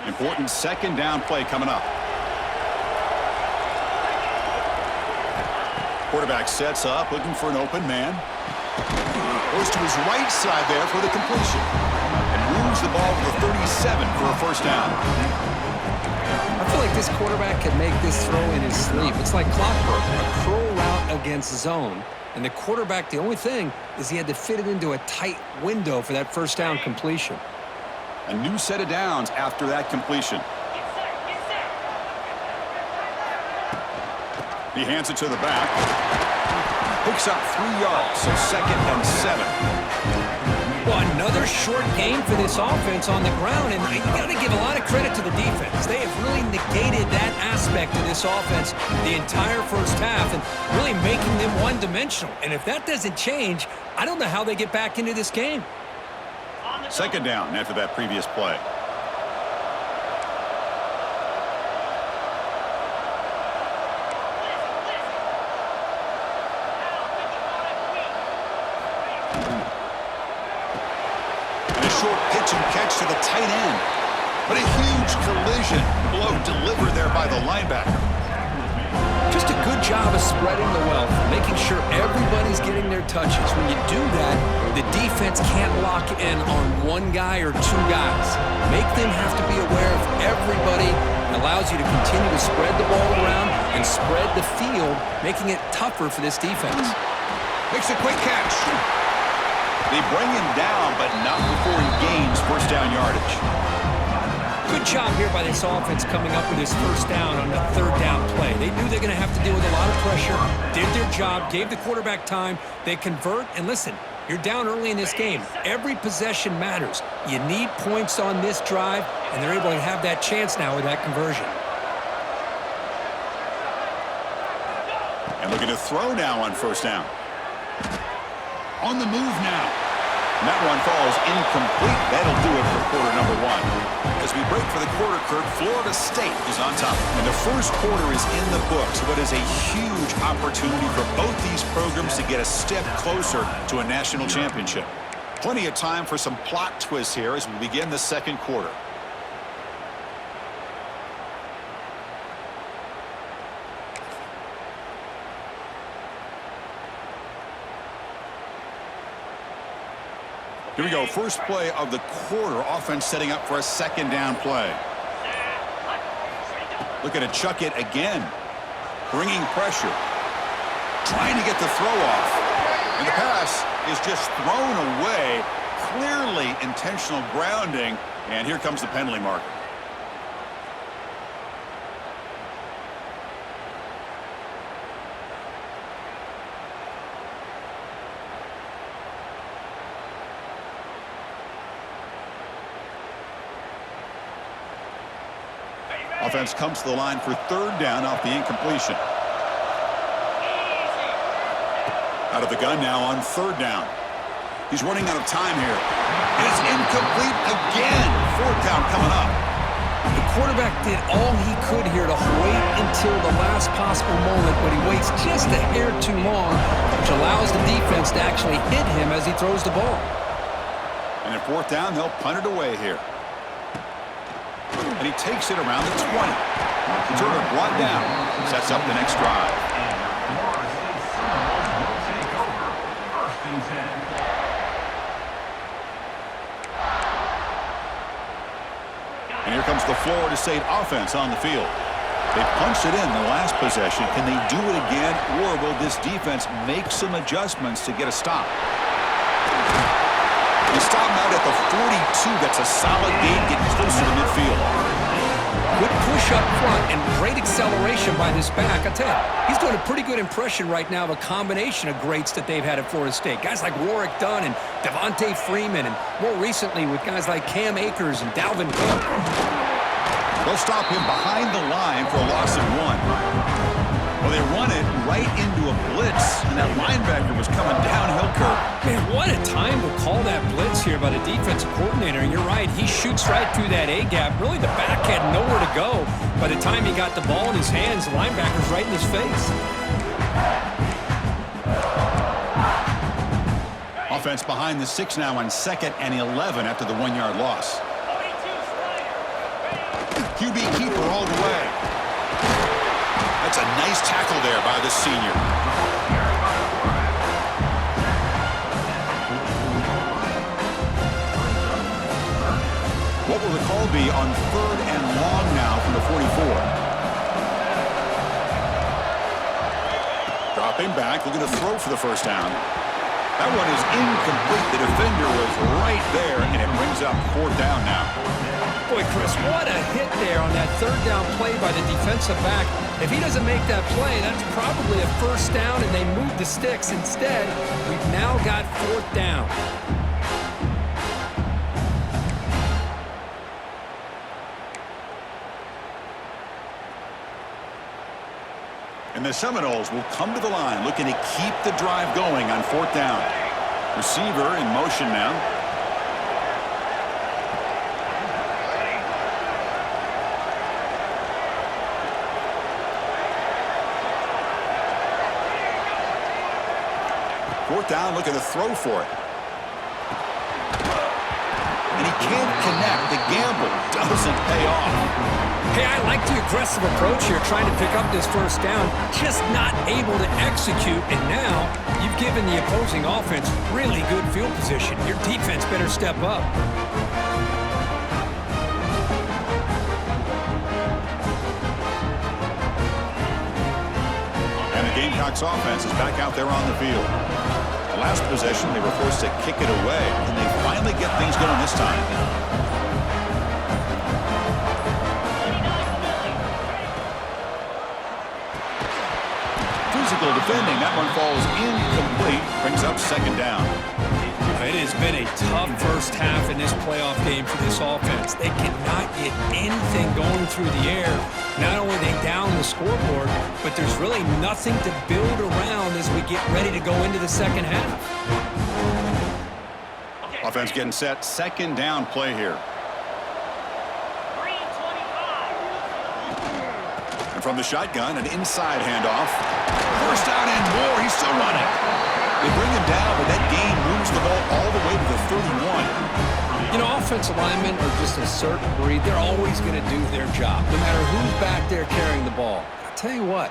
Important second down play coming up. Quarterback sets up, looking for an open man. Goes to his right side there for the completion. And moves the ball to the 37 for a first down. I feel like this quarterback can make this throw in his sleep. It's like clockwork, a curl route against zone. And the quarterback, the only thing is he had to fit it into a tight window for that first down completion. A new set of downs after that completion. He hands it to the back. Picks up 3 yards, so 2nd and 7. Well, another short gain for this offense on the ground, and you got to give a lot of credit to the defense. They have really negated that aspect of this offense the entire first half and really making them one-dimensional. And if that doesn't change, I don't know how they get back into this game. Second down after that previous play. And a short pitch and catch to the tight end. But a huge collision blow delivered there by the linebacker. Just a good job of spreading the wealth, making sure everybody's getting their touches. When you do that, the defense can't lock in on one guy or 2 guys. Make them have to be aware of everybody. It allows you to continue to spread the ball around and spread the field, making it tougher for this defense. Makes a quick catch. They bring him down, but not before he gains first down yardage. Good job here by this offense coming up with this first down on the 3rd down play. They knew they're going to have to deal with a lot of pressure, did their job, gave the quarterback time. They convert, and listen, you're down early in this game. Every possession matters. You need points on this drive, and they're able to have that chance now with that conversion. And looking to throw now on first down. On the move now. And that one falls incomplete. That'll do it for quarter number 1. As we break for the quarter, Kirk, Florida State is on top. And the first quarter is in the books. What is a huge opportunity for both these programs to get a step closer to a national championship. Plenty of time for some plot twists here as we begin the second quarter. Here we go. First play of the quarter. Offense setting up for a second down play. Looking to chuck it again. Bringing pressure. Trying to get the throw off. And the pass is just thrown away. Clearly intentional grounding. And here comes the penalty marker. Offense comes to the line for 3rd down off the incompletion. Out of the gun now on 3rd down. He's running out of time here. It's incomplete again. 4th down coming up. The quarterback did all he could here to wait until the last possible moment, but he waits just a hair too long, which allows the defense to actually hit him as he throws the ball. And at 4th down, they'll punt it away here. And he takes it around the 20. Returner brought down. Sets up the next drive. And here comes the Florida State offense on the field. They punched it in the last possession. Can they do it again, or will this defense make some adjustments to get a stop? They stop him out at the 42. That's a solid gain, getting closer to midfield. Good push up front and great acceleration by this back. I tell you, he's doing a pretty good impression right now of a combination of greats that they've had at Florida State. Guys like Warwick Dunn and Devontae Freeman, and more recently with guys like Cam Akers and Dalvin Cook. They'll stop him behind the line for a loss of 1. Well, they run it right into a blitz, and that linebacker was coming downhill, Kirk. Man, what a time to call that blitz here by the defensive coordinator. And you're right, he shoots right through that A-gap. Really, the back had nowhere to go. By the time he got the ball in his hands, the linebacker's right in his face. Offense behind the 6 now on 2nd and 11 after the 1-yard loss. QB keeper all the way. That's a nice tackle there by the senior. What will the call be on 3rd and long now from the 44? Dropping back, looking to throw for the first down. That one is incomplete. The defender was right there, and it brings up 4th down now. Boy, Chris, what a hit there on that 3rd down play by the defensive back. If he doesn't make that play, that's probably a 1st down, and they move the sticks. Instead, we've now got 4th down. And the Seminoles will come to the line looking to keep the drive going on 4th down. Receiver in motion now. Fourth down, looking to throw for it. And he can't connect. The gamble doesn't pay off. Hey, I like the aggressive approach here, trying to pick up this 1st down, just not able to execute, and now you've given the opposing offense really good field position. Your defense better step up. And the Gamecocks offense is back out there on the field. The last possession, they were forced to kick it away, and they finally get things going this time. Defending, that one falls incomplete, brings up 2nd down. It has been a tough first half in this playoff game for this offense. They cannot get anything going through the air. Not only are they down the scoreboard, but there's really nothing to build around as we get ready to go into the 2nd half. Offense getting set, 2nd down play here. From the shotgun, an inside handoff. 1st down and more. He's still running. They bring him down, but that gain moves the ball all the way to the 31. You know, offensive linemen are just a certain breed. They're always going to do their job, no matter who's back there carrying the ball. I'll tell you what,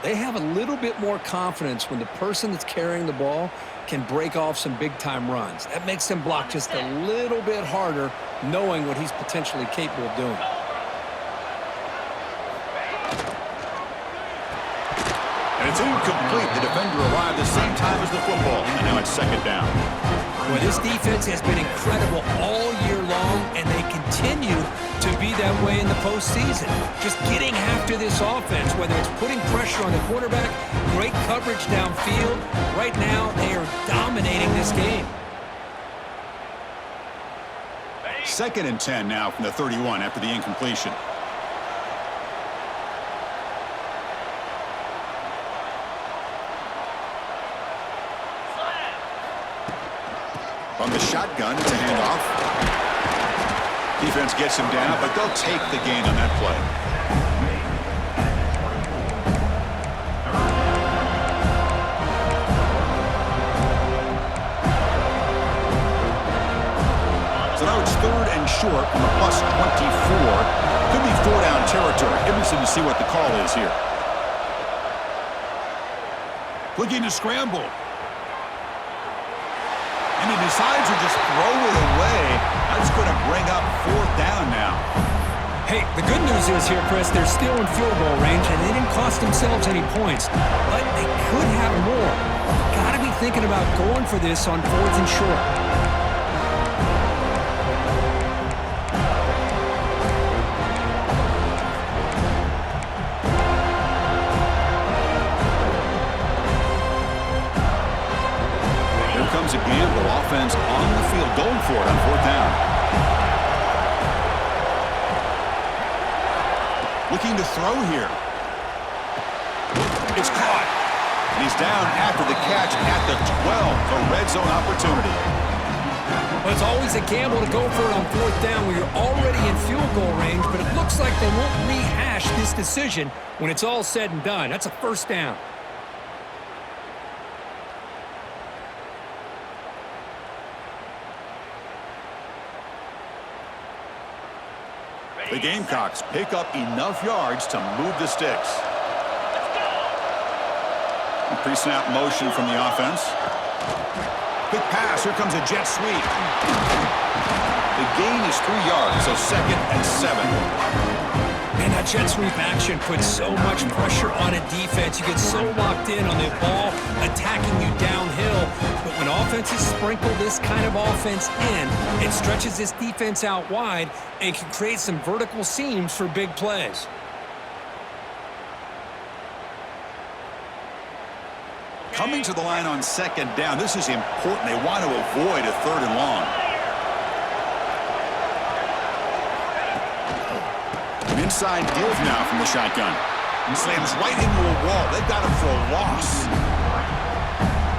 they have a little bit more confidence when the person that's carrying the ball can break off some big-time runs. That makes them block just a little bit harder, knowing what he's potentially capable of doing. It's incomplete. The defender arrived the same time as the football, and now it's 2nd down. Well, this defense has been incredible all year long, and they continue to be that way in the postseason. Just getting after this offense, whether it's putting pressure on the quarterback, great coverage downfield. Right now, they are dominating this game. 2nd and 10 now from the 31 after the incompletion. From the shotgun, it's a handoff. Defense gets him down, but they'll take the gain on that play. So now it's 3rd and short from the +24. Could be 4 down territory. Interesting to see what the call is here. Looking to scramble. And he decides to just throw it away. That's going to bring up 4th down now. Hey, the good news is here, Chris, they're still in field goal range, and they didn't cost themselves any points. But they could have more. Got to be thinking about going for this on 4th and short. A gamble. Offense on the field going for it on 4th down. Looking to throw here. It's caught. And he's down after the catch at the 12. A red zone opportunity. Well, it's always a gamble to go for it on 4th down where you're already in field goal range, but it looks like they won't rehash this decision when it's all said and done. That's a 1st down. The Gamecocks pick up enough yards to move the sticks. Pre-snap motion from the offense. Quick pass. Here comes a jet sweep. The gain is 3 yards, so 2nd and 7. And that jet sweep action puts so much pressure on a defense. You get so locked in on the ball attacking you downhill. But when offenses sprinkle this kind of offense in, it stretches this defense out wide and can create some vertical seams for big plays. Coming to the line on 2nd down. This is important. They want to avoid a 3rd and long. An inside give now from the shotgun. Slams right into a wall. They've got him for a loss.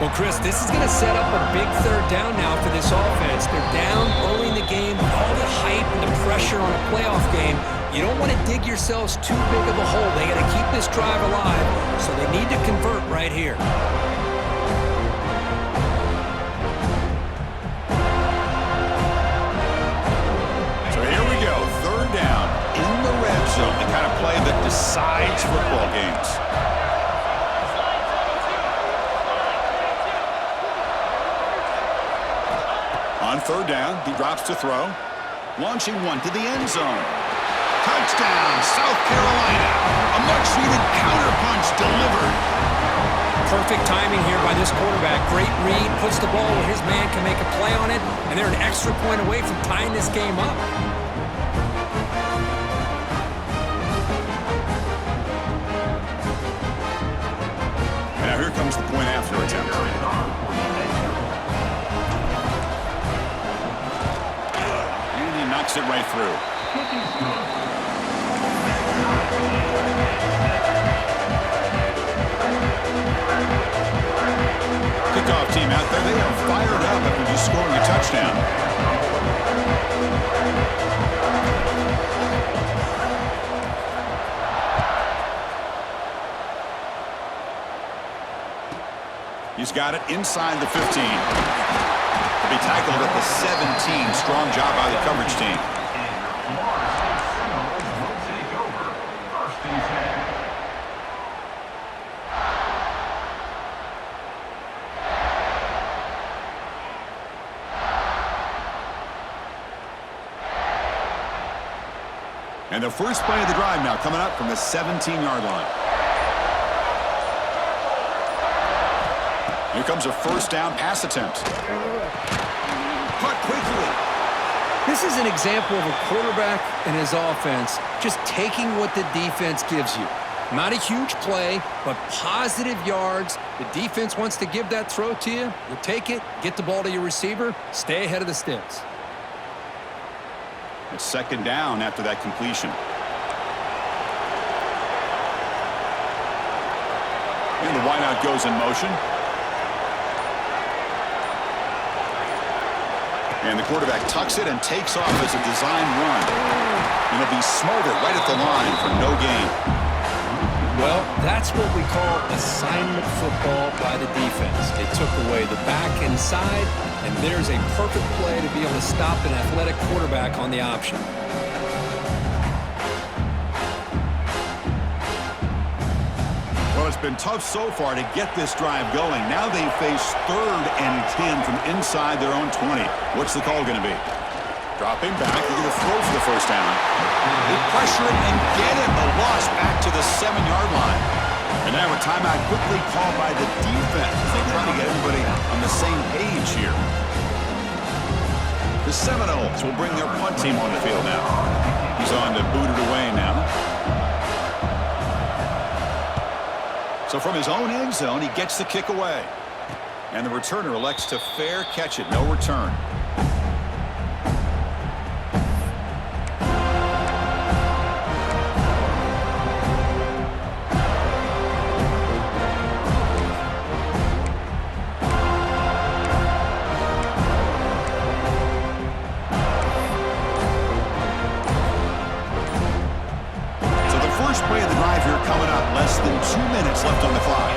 Well, Chris, this is going to set up a big 3rd down now for this offense. They're down early in the game with all the hype and the pressure on a playoff game. You don't want to dig yourselves too big of a hole. They got to keep this drive alive, so they need to convert right here. So here we go, 3rd down in the red zone, the kind of play that decides football games. On 3rd down, he drops to throw. Launching one to the end zone. Touchdown, South Carolina. A much-needed counterpunch delivered. Perfect timing here by this quarterback. Great read, puts the ball where his man can make a play on it, and they're an extra point away from tying this game up. Now here comes the point after attempt. And he knocks it right through. Kickoff team out there. They are fired up after just scoring a touchdown. He's got it inside the 15. He'll be tackled at the 17. Strong job by the coverage team. And the first play of the drive now coming up from the 17-yard line. Here comes a 1st down pass attempt. Cut quickly. This is an example of a quarterback and his offense just taking what the defense gives you. Not a huge play, but positive yards. The defense wants to give that throw to you. You take it, get the ball to your receiver, stay ahead of the sticks. It's 2nd down after that completion. And the wideout goes in motion. And the quarterback tucks it and takes off as a design run. And it'll be smothered right at the line for no gain. Well, that's what we call assignment football by the defense. They took away the back inside, and there's a perfect play to be able to stop an athletic quarterback on the option. Well, it's been tough so far to get this drive going. Now they face 3rd and 10 from inside their own 20. What's the call going to be? Dropping back, they're going to throw for the 1st down. They pressure it and get it. The loss back to the 7-yard line. And now a timeout quickly called by the defense as they try to get everybody on the same page here. The Seminoles will bring their punt team on the field now. He's on to boot it away now. So from his own end zone, he gets the kick away. And the returner elects to fair catch it. No return. Play of the drive here coming up. Less than 2 minutes left on the clock.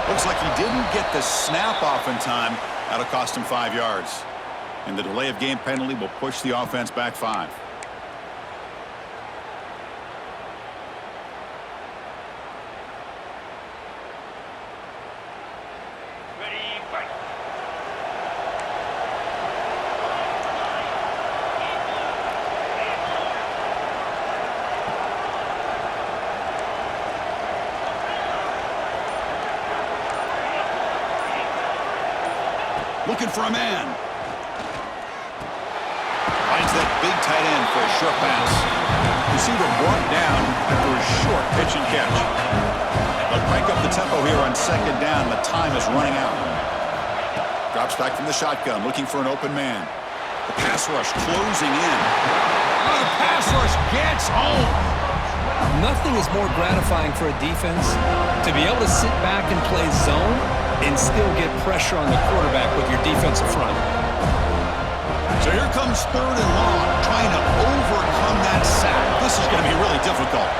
Looks like he didn't get the snap off in time. That'll cost him 5 yards. And the delay of game penalty will push the offense back 5. Looking for a man. Finds that big tight end for a short pass. Receiver brought down after a short pitch and catch. They'll crank up the tempo here on second down. The time is running out. Drops back from the shotgun, looking for an open man. The pass rush closing in. Oh, the pass rush gets home. Nothing is more gratifying for a defense to be able to sit back and play zone and still get pressure on the quarterback with your defensive front. So here comes third and long, trying to overcome that sack. This is going to be really difficult.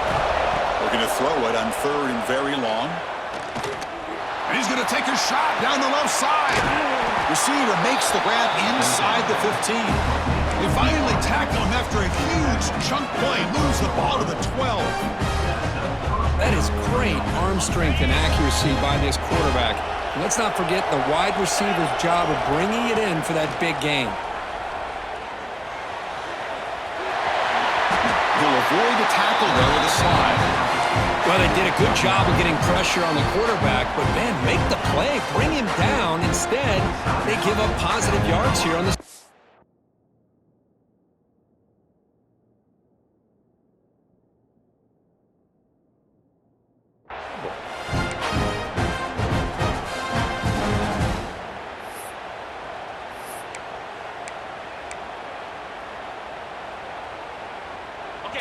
Looking to throw it on third and very long. And he's going to take a shot down the left side. Receiver makes the grab inside the 15. They finally tackle him after a huge chunk play. Moves the ball to the 12. That is great arm strength and accuracy by this quarterback. And let's not forget the wide receiver's job of bringing it in for that big game. He'll avoid the tackle, though, with a slide. Well, they did a good job of getting pressure on the quarterback, but, man, make the play. Bring him down. Instead, they give up positive yards here on this.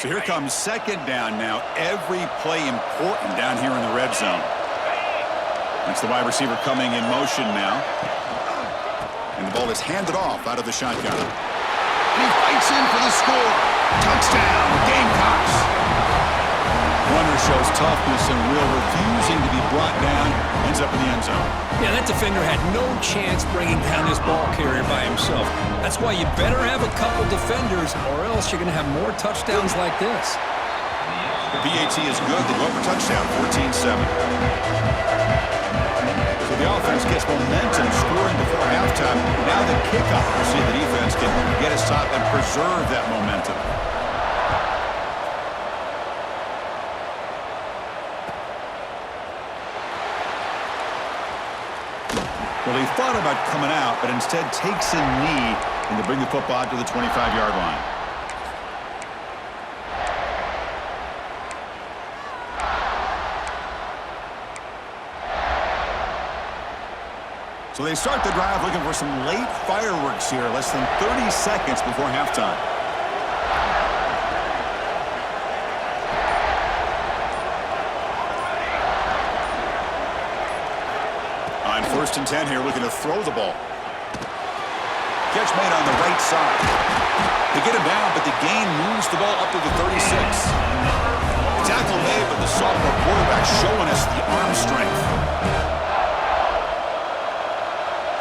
So here comes second down now. Every play important down here in the red zone. That's the wide receiver coming in motion now. And the ball is handed off out of the shotgun. And he fights in for the score. Touchdown, Gamecocks. Runner shows toughness and will, refusing to be brought down. Ends up in the end zone. Yeah, that defender had no chance bringing down this ball carrier by himself. That's why you better have a couple defenders, or else you're going to have more touchdowns like this. The PAT is good. They go up for touchdown, 14-7. So the offense gets momentum, scoring before halftime. Now the kickoff. We'll see if the defense can get a stop and preserve that momentum. Well, he thought about coming out, but instead takes a knee and to bring the football to the 25-yard line. So they start the drive looking for some late fireworks here, less than 30 seconds before halftime. On 1st and 10 here, looking to throw the ball. Catch made on the right side. They get him down, but the gain moves the ball up to the 36. Tackle made, but the sophomore quarterback showing us the arm strength.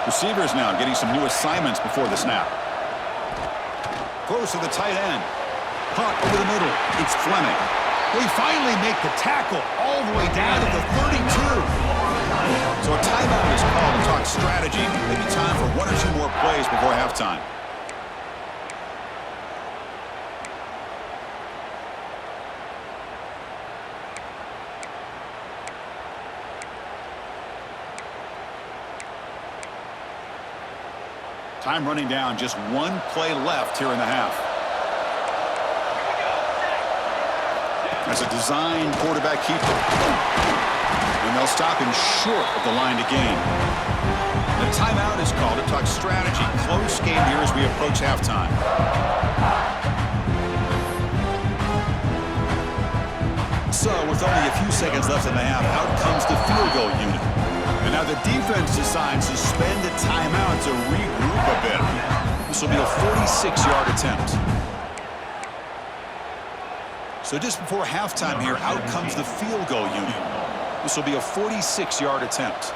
Receivers now getting some new assignments before the snap. Close to the tight end. Caught over the middle. It's Fleming. We finally make the tackle all the way down to the 32. So a timeout is called to talk strategy. Maybe time for one or two more plays before halftime. Time running down, just one play left here in the half. That's a design quarterback keeper. And they'll stop him short of the line to gain. The timeout is called to talk strategy. Close game here as we approach halftime. So with only a few seconds left in the half, out comes the field goal unit. And now the defense decides to spend a timeout to regroup a bit. This will be a 46-yard attempt. So just before halftime here, out comes the field goal unit. This will be a 46-yard attempt.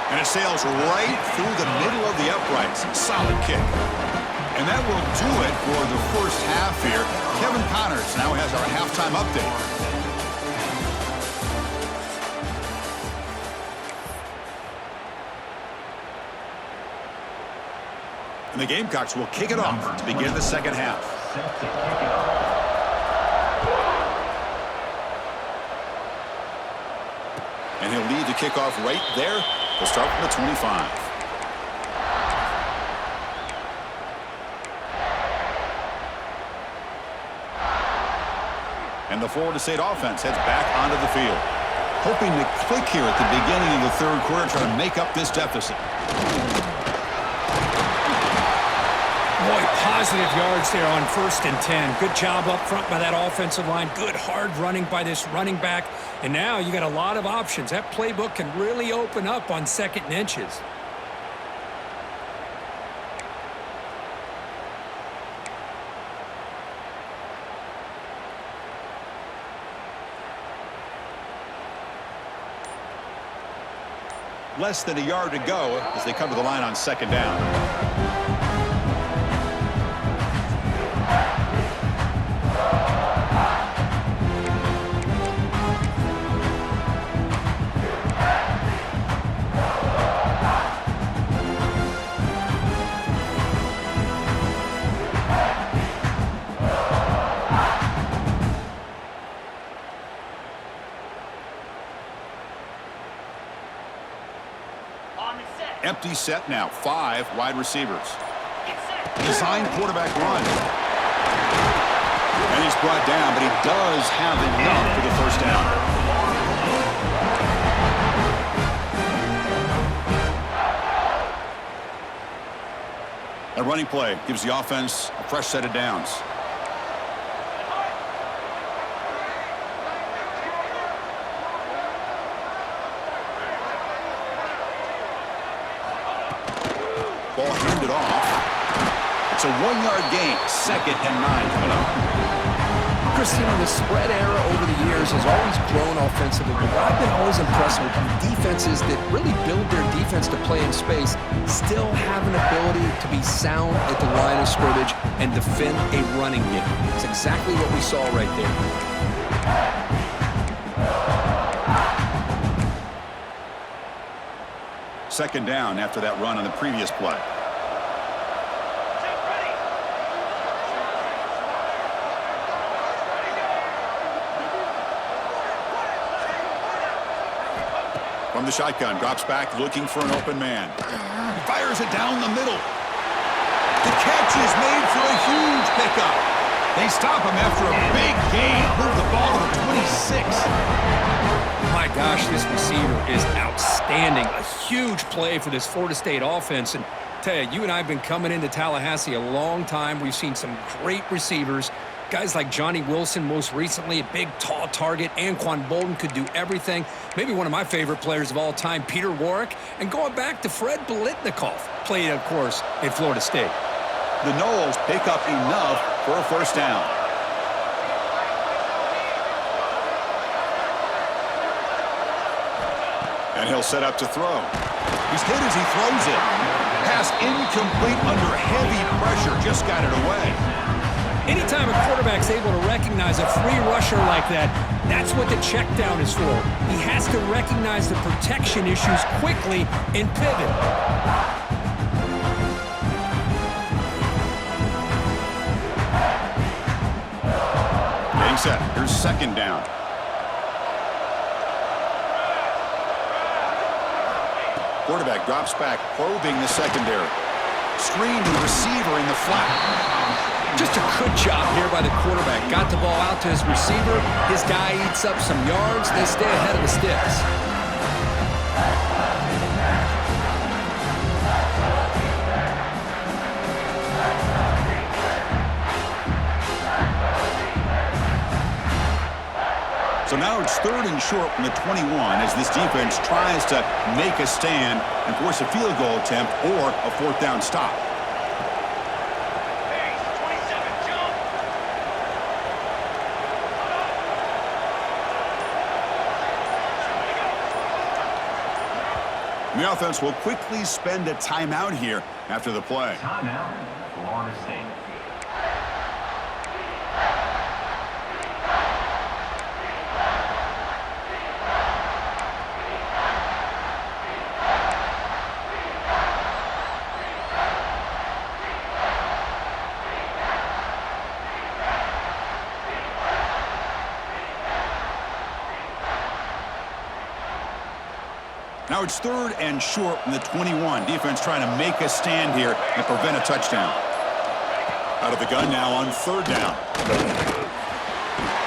And it sails right through the middle of the uprights. Solid kick. And that will do it for the first half here. Kevin Connors now has our halftime update. And the Gamecocks will kick it off to begin the second half. And he'll lead the kickoff right there. They'll start from the 25. And the Florida State offense heads back onto the field, hoping to click here at the beginning of the third quarter, trying to make up this deficit. Boy, positive yards there on 1st and 10. Good job up front by that offensive line. Good hard running by this running back. And now you got a lot of options. That playbook can really open up on 2nd and inches. Less than a yard to go as they come to the line on 2nd down. Empty set now. 5 wide receivers. Design quarterback run. And he's brought down, but he does have enough for the 1st down. A running play gives the offense a fresh set of downs. Ball handed off. It's a 1-yard gain. 2nd and 9 coming up. Christian, the spread era over the years has always grown offensively, but I've been always impressed with defenses that really build their defense to play in space, still have an ability to be sound at the line of scrimmage and defend a running game. It's exactly what we saw right there. 2nd down after that run on the previous play. From the shotgun, drops back, looking for an open man. He fires it down the middle. The catch is made for a huge pickup. They stop him after a big gain. Move the ball to the 26. My gosh, this receiver is outstanding. A huge play for this Florida State offense. And tell you, you and I have been coming into Tallahassee a long time. We've seen some great receivers. Guys like Johnny Wilson, most recently, a big, tall target. Anquan Bolden could do everything. Maybe one of my favorite players of all time, Peter Warrick. And going back to Fred Biletnikoff, played, of course, at Florida State. The Noles pick up enough for a 1st down. And he'll set up to throw. He's hit as he throws it. Pass incomplete under heavy pressure. Just got it away. Anytime a quarterback's able to recognize a free rusher like that, that's what the check down is for. He has to recognize the protection issues quickly and pivot. Getting set. Here's 2nd down. Quarterback drops back, probing the secondary. Screen to the receiver in the flat. Just a good job here by the quarterback. Got the ball out to his receiver. His guy eats up some yards. They stay ahead of the sticks. So now it's 3rd and short from the 21 as this defense tries to make a stand and force a field goal attempt or a 4th down stop. The offense will quickly spend a timeout here after the play. Timeout, Florida State. Now it's 3rd and short from the 21. Defense trying to make a stand here and prevent a touchdown. Out of the gun now on 3rd down.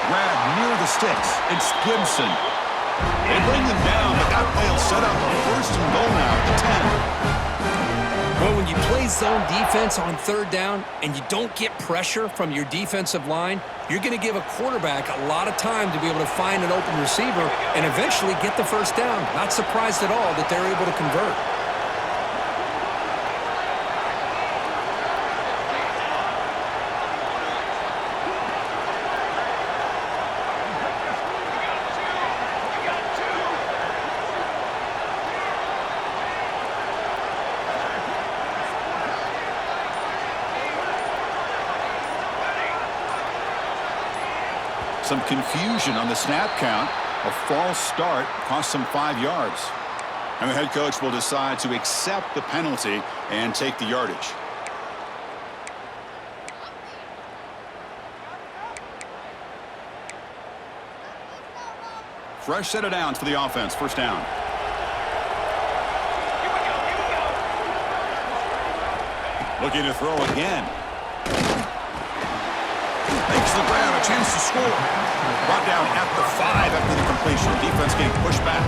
Grab near the sticks. It's Gibson. They bring them down, but that play will set up a 1st and goal now at the 10. Well, when you play zone defense on 3rd down and you don't get pressure from your defensive line, you're going to give a quarterback a lot of time to be able to find an open receiver and eventually get the 1st down. Not surprised at all that they're able to convert. Some confusion on the snap count. A false start cost them 5 yards. And the head coach will decide to accept the penalty and take the yardage. Fresh set of downs for the offense. 1st down. Looking to throw again. Makes the grab, a chance to score. Brought down at the 5 after the completion. Defense getting pushed back.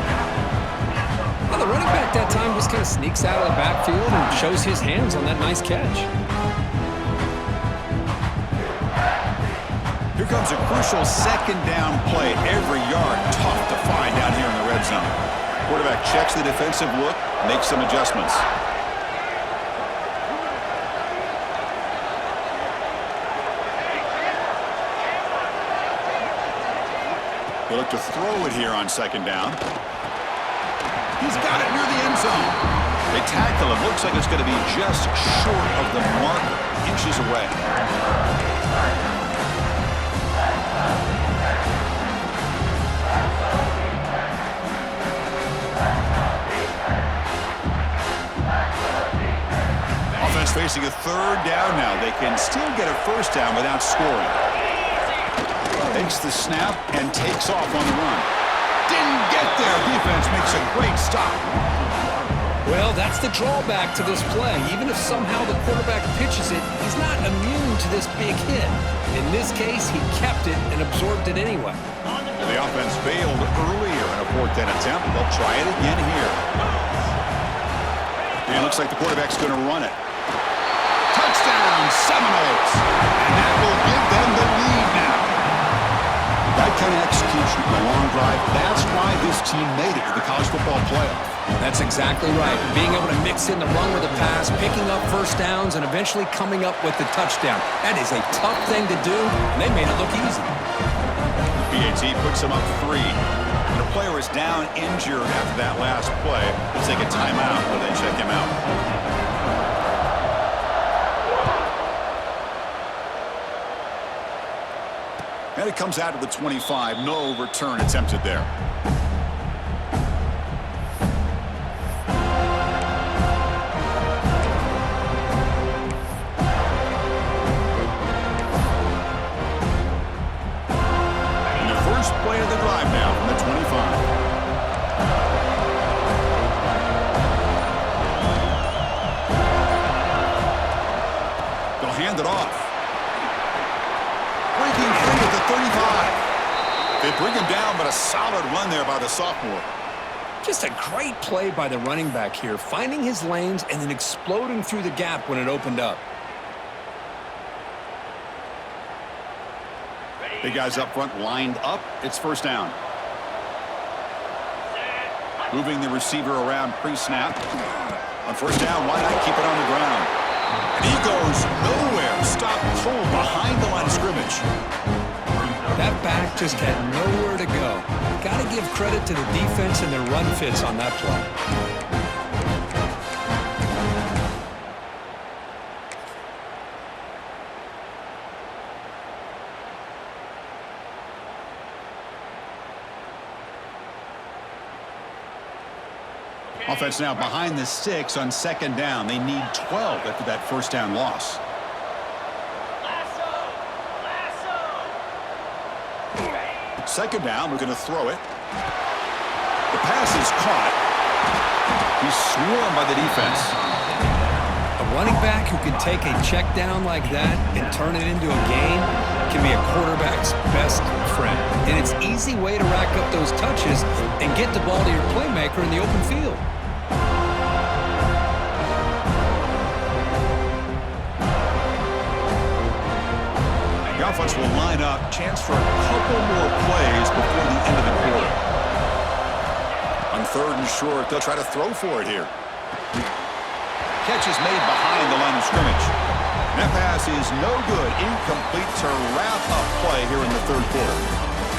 Well, the running back that time just kind of sneaks out of the backfield and shows his hands on that nice catch. Here comes a crucial 2nd down play. Every yard tough to find down here in the red zone. Quarterback checks the defensive look, makes some adjustments. They look to throw it here on 2nd down. He's got it near the end zone. They tackle him. Looks like it's going to be just short of the marker, inches away. Offense facing a 3rd down now. They can still get a 1st down without scoring. Takes the snap and takes off on the run. Didn't get there. Defense makes a great stop. Well, that's the drawback to this play. Even if somehow the quarterback pitches it, he's not immune to this big hit. In this case, he kept it and absorbed it anyway. The offense failed earlier in a 4th down attempt. They'll try it again here. And it looks like the quarterback's going to run it. Touchdown, Seminoles! And that will give them the lead now. That kind of execution on a long drive, that's why this team made it to the college football playoff. That's exactly right. Being able to mix in the run with the pass, picking up 1st downs, and eventually coming up with the touchdown. That is a tough thing to do, and they made it look easy. PAT puts them up 3. When a player is down injured after that last play, they'll take a timeout while they check him out. And it comes out to the 25. No return attempted there. And the first play of the drive now from the 25. They'll hand it off. Breaking free at the 35. They bring him down, but a solid run there by the sophomore. Just a great play by the running back here, finding his lanes and then exploding through the gap when it opened up. Big guys up front lined up. It's 1st down. Moving the receiver around pre-snap. On 1st down, why not keep it on the ground? And he goes nowhere. Stop cold behind the line of scrimmage. That back just had nowhere to go. Got to give credit to the defense and their run fits on that play. Offense now behind the 6 on 2nd down. They need 12 after that 1st down loss. Second down, we're going to throw it. The pass is caught. He's swarmed by the defense. A running back who can take a check down like that and turn it into a gain can be a quarterback's best friend. And it's an easy way to rack up those touches and get the ball to your playmaker in the open field. The offense will line up. Chance for a couple more plays before the end of the quarter. On 3rd and short, they'll try to throw for it here. Catch is made behind the line of scrimmage. That pass is no good. Incomplete to wrap up play here in the 3rd quarter.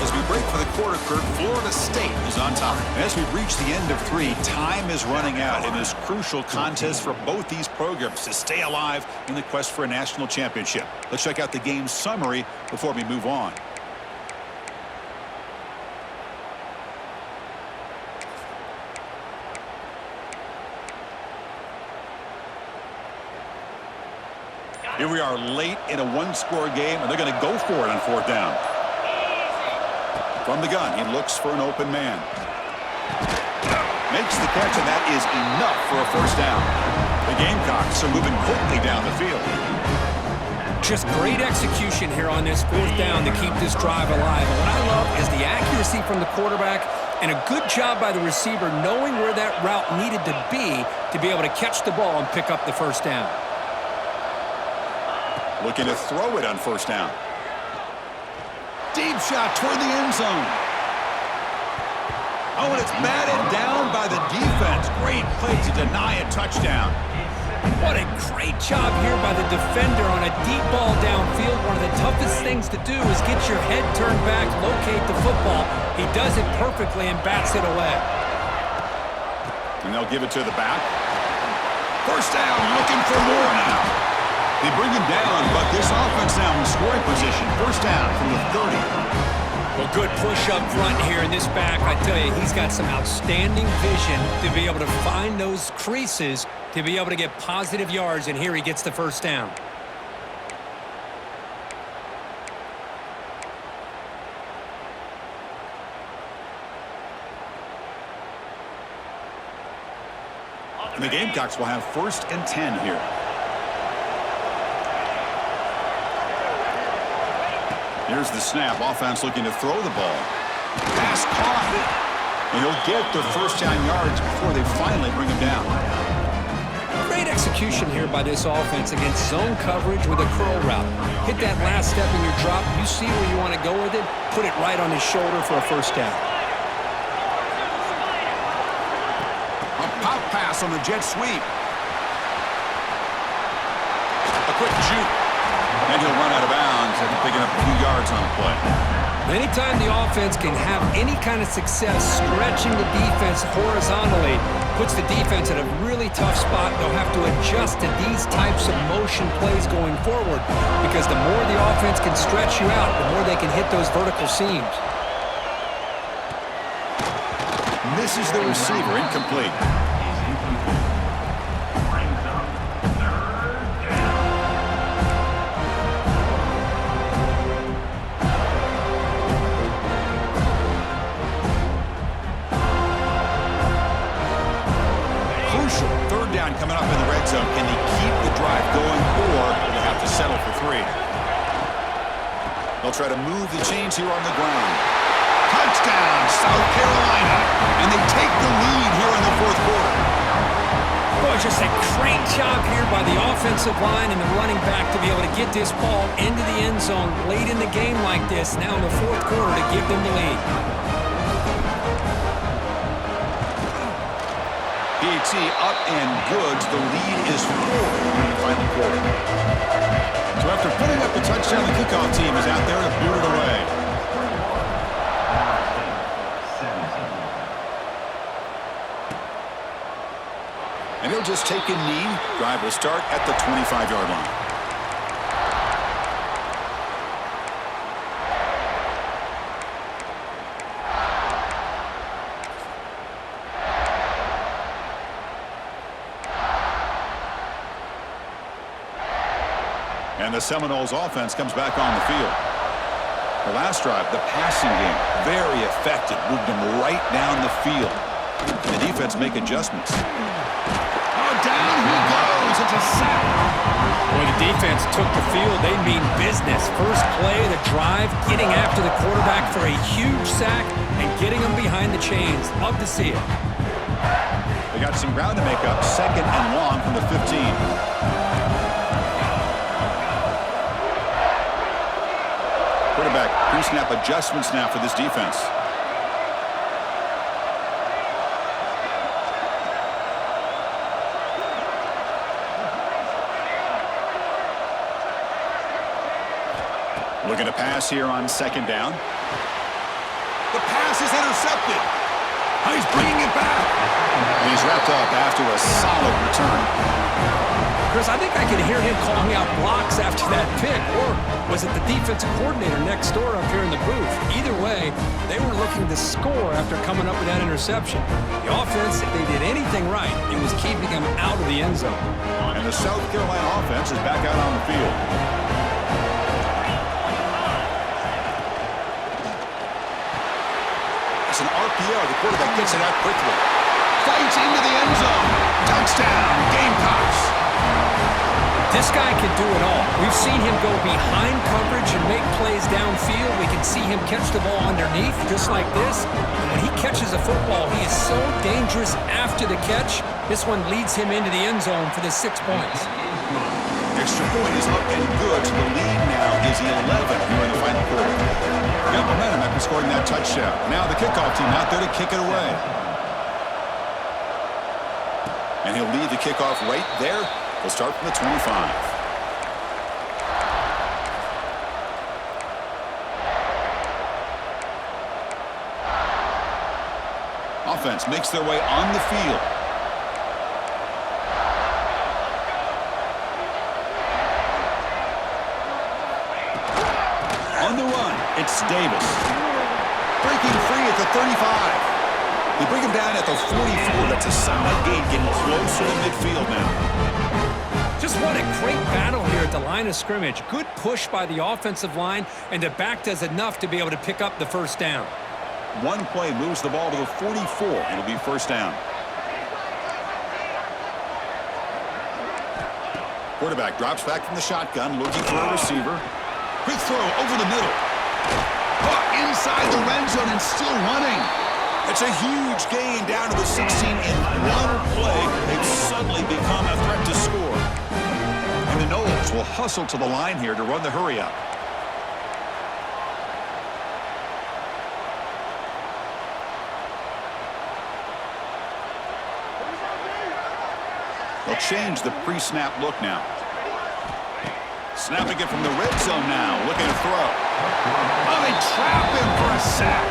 As we break for the quarter, Kurt, Florida State is on top. And as we reach the end of 3, time is running out in this crucial contest for both these programs to stay alive in the quest for a national championship. Let's check out the game summary before we move on. Here we are late in a 1-score game, and they're going to go for it on 4th down. From the gun, he looks for an open man. Makes the catch, and that is enough for a 1st down. The Gamecocks are moving quickly down the field. Just great execution here on this 4th down to keep this drive alive. And what I love is the accuracy from the quarterback and a good job by the receiver knowing where that route needed to be able to catch the ball and pick up the 1st down. Looking to throw it on 1st down. Deep shot toward the end zone. Oh, and it's batted down by the defense. Great play to deny a touchdown. What a great job here by the defender on a deep ball downfield. One of the toughest things to do is get your head turned back, locate the football. He does it perfectly and bats it away. And they'll give it to the back. 1st down, looking for more now. They bring him down, but this offense now in scoring position. 1st down from the 30. Well, good push up front here in this back. I tell you, he's got some outstanding vision to be able to find those creases, to be able to get positive yards, and here he gets the 1st down. And the Gamecocks will have 1st and 10 here. Here's the snap. Offense looking to throw the ball. Pass caught. And he'll get the 1st down yards before they finally bring him down. Great execution here by this offense against zone coverage with a curl route. Hit that last step in your drop. You see where you want to go with it. Put it right on his shoulder for a 1st down. A pop pass on the jet sweep. A quick juke. And he'll run out of bounds after picking up a few yards on the play. Anytime the offense can have any kind of success stretching the defense horizontally, puts the defense in a really tough spot. They'll have to adjust to these types of motion plays going forward because the more the offense can stretch you out, the more they can hit those vertical seams. Misses the receiver, incomplete. Coming up in the red zone. Can they keep the drive going, or will they have to settle for 3? They'll try to move the chains here on the ground. Touchdown, South Carolina. And they take the lead here in the 4th quarter. Boy, just a great job here by the offensive line and the running back to be able to get this ball into the end zone late in the game like this, now in the 4th quarter, to give them the lead. PAT up and good. The lead is 4 in the final quarter. So after putting up the touchdown, the kickoff team is out there to boot it away. And he'll just take a knee. Drive will start at the 25-yard line. And the Seminoles offense comes back on the field. The last drive, the passing game, very effective. Moved them right down the field. The defense make adjustments. Oh, down he goes. It's a sack. When the defense took the field, they mean business. First play, the drive, getting after the quarterback for a huge sack and getting him behind the chains. Love to see it. They got some ground to make up. 2nd and long from the 15. Quarterback pre-snap adjustments now for this defense. Looking to pass here on 2nd down. The pass is intercepted. He's bringing it back. And he's wrapped up after a solid return. Chris, I think I can hear him calling out blocks after that pick. Or was it the defensive coordinator next door up here in the booth? Either way, they were looking to score after coming up with that interception. The offense, if they did anything right, it was keeping them out of the end zone. And the South Carolina offense is back out on the field. It's an RPO. The quarterback gets it out quickly. Fights into the end zone. Touchdown, Gamecocks. This guy can do it all. We've seen him go behind coverage and make plays downfield. We can see him catch the ball underneath, just like this. And when he catches a football, he is so dangerous after the catch. This one leads him into the end zone for the 6 points. Extra point is up and good. The lead now is 11 here in the final quarter. Got momentum after scoring that touchdown. Now the kickoff team out there to kick it away. And he'll lead the kickoff right there. We'll start from the 25. Offense makes their way on the field. On the run, it's Davis. Breaking free at the 35. They bring him down at the 44. That's a solid gain, getting closer to midfield now. Just what a great battle here at the line of scrimmage. Good push by the offensive line, and the back does enough to be able to pick up the first down. One play moves the ball to the 44. It'll be first down. Quarterback drops back from the shotgun, looking for a receiver. Quick throw over the middle. Caught inside the red zone and still running. It's a huge gain down to the 16 in one play. They've suddenly become a threat to score. And the Noles will hustle to the line here to run the hurry up. They'll change the pre-snap look now. Snapping it from the red zone now. Looking to throw. Oh, they trap him for a sack.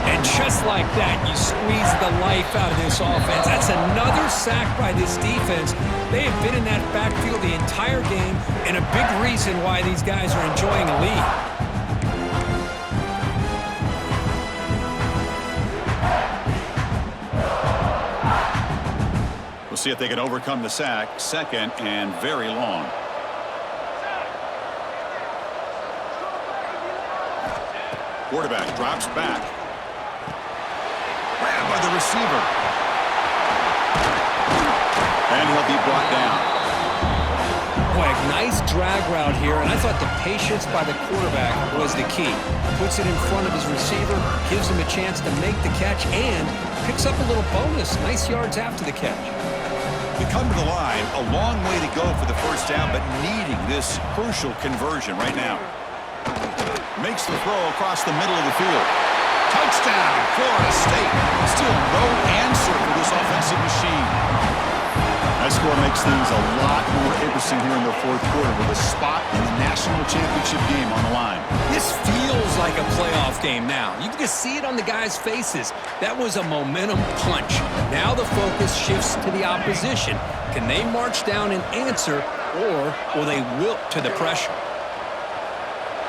And just like that, you squeeze the life out of this offense. That's another sack by this defense. They have been in that backfield the entire game, and a big reason why these guys are enjoying a lead. We'll see if they can overcome the sack. 2nd and very long. Quarterback drops back. Grabbed by the receiver. And he'll be brought down. Boy, a nice drag route here, and I thought the patience by the quarterback was the key. Puts it in front of his receiver, gives him a chance to make the catch, and picks up a little bonus. Nice yards after the catch. We come to the line, a long way to go for the first down, but needing this crucial conversion right now. Makes the throw across the middle of the field. Touchdown, Florida State. Still no answer for this offensive machine. That score makes things a lot more interesting here in the fourth quarter with a spot in the national championship game on the line. This feels like a playoff game now. You can just see it on the guys' faces. That was a momentum punch. Now the focus shifts to the opposition. Can they march down and answer, or will they wilt to the pressure?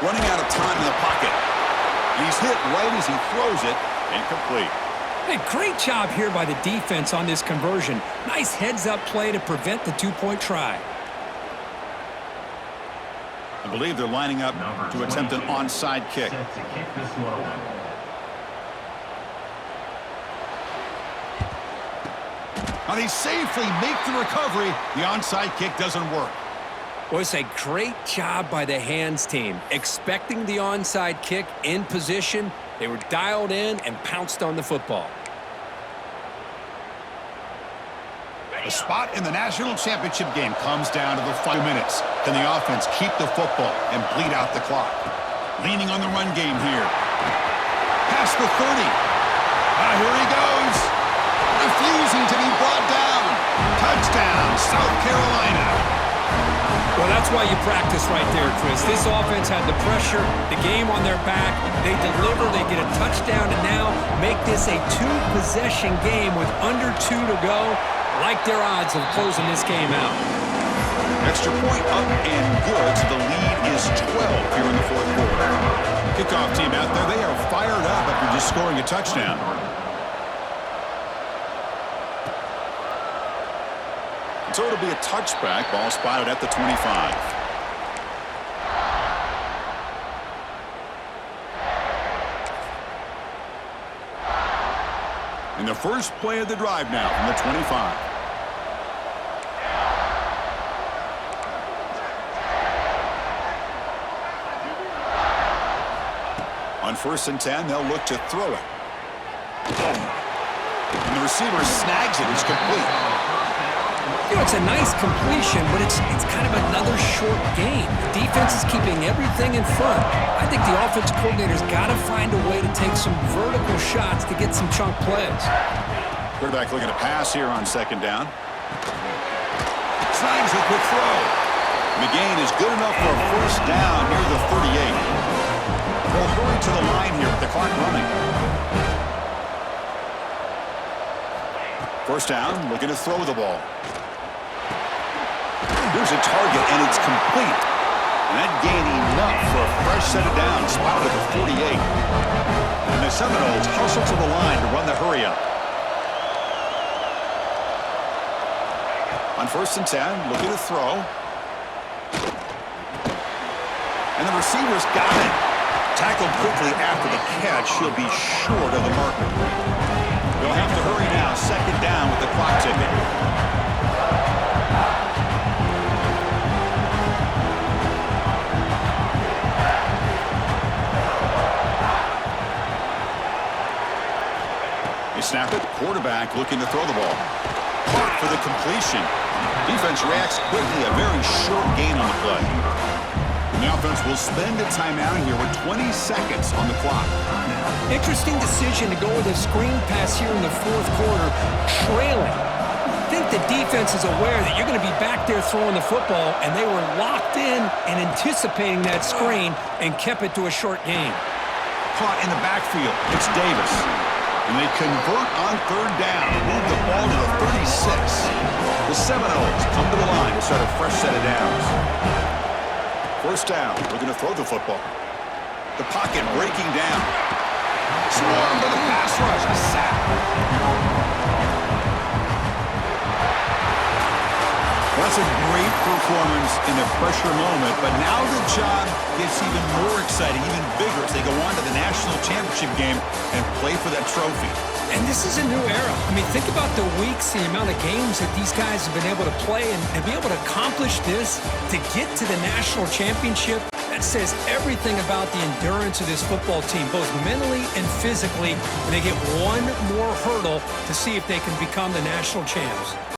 Running out of time in the pocket. He's hit right as he throws it. Incomplete. Hey, great job here by the defense on this conversion. Nice heads-up play to prevent the two-point try. I believe they're lining up to attempt an onside kick. Now they safely make the recovery. The onside kick doesn't work. Well, it's a great job by the hands team. Expecting the onside kick in position, they were dialed in and pounced on the football. The spot in the national championship game comes down to the 5 minutes. Can the offense keep the football and bleed out the clock? Leaning on the run game here. Past the 30. Here he goes. Refusing to be brought down. Touchdown, South Carolina. Well, that's why you practice right there, Chris. This offense had the pressure, the game on their back. They deliver, they get a touchdown, and now make this a two-possession game with under 2 to go. Like their odds of closing this game out. Extra point up and good, so the lead is 12 here in the fourth quarter. Kickoff team out there, they are fired up after just scoring a touchdown. So it'll be a touchback, ball spotted at the 25. In the first play of the drive now from the 25. On 1st and 10, they'll look to throw it. And the receiver snags it. It's complete. You know, it's a nice completion, but it's kind of another short game. The defense is keeping everything in front. I think the offensive coordinator's got to find a way to take some vertical shots to get some chunk plays. Quarterback looking to pass here on 2nd down. Snags a quick throw. The gain is good enough for a 1st down near the 38. They'll hurry to the line here with the clock running. 1st down, looking to throw the ball. Here's a target, and it's complete. And that gain enough for a fresh set of downs, spotted at the 48. And the Seminoles hustle to the line to run the hurry-up. On 1st and 10, looking to throw. And the receiver's got it. Tackled quickly after the catch. He'll be short of the marker. They'll have to hurry now. 2nd down with the clock ticking. They snap it. Quarterback looking to throw the ball. Caught for the completion. Defense reacts quickly. A very short gain on the play. And the offense will spend a timeout here with 20 seconds on the clock. Interesting decision to go with a screen pass here in the 4th quarter, trailing. I think the defense is aware that you're going to be back there throwing the football, and they were locked in and anticipating that screen and kept it to a short gain. Caught in the backfield. It's Davis. And they convert on 3rd down. Move the ball to the 36. The Seminoles come to the line to start a fresh set of downs. 1st down. Looking to throw the football. The pocket breaking down. Swarmed by the pass rush. A sack. Well, that's a great performance in a pressure moment, but now the job gets even more exciting, even bigger as they go on to the national championship game and play for that trophy. And this is a new era. I mean, think about the weeks, the amount of games that these guys have been able to play, and to be able to accomplish this, to get to the national championship, that says everything about the endurance of this football team, both mentally and physically, and they get one more hurdle to see if they can become the national champs.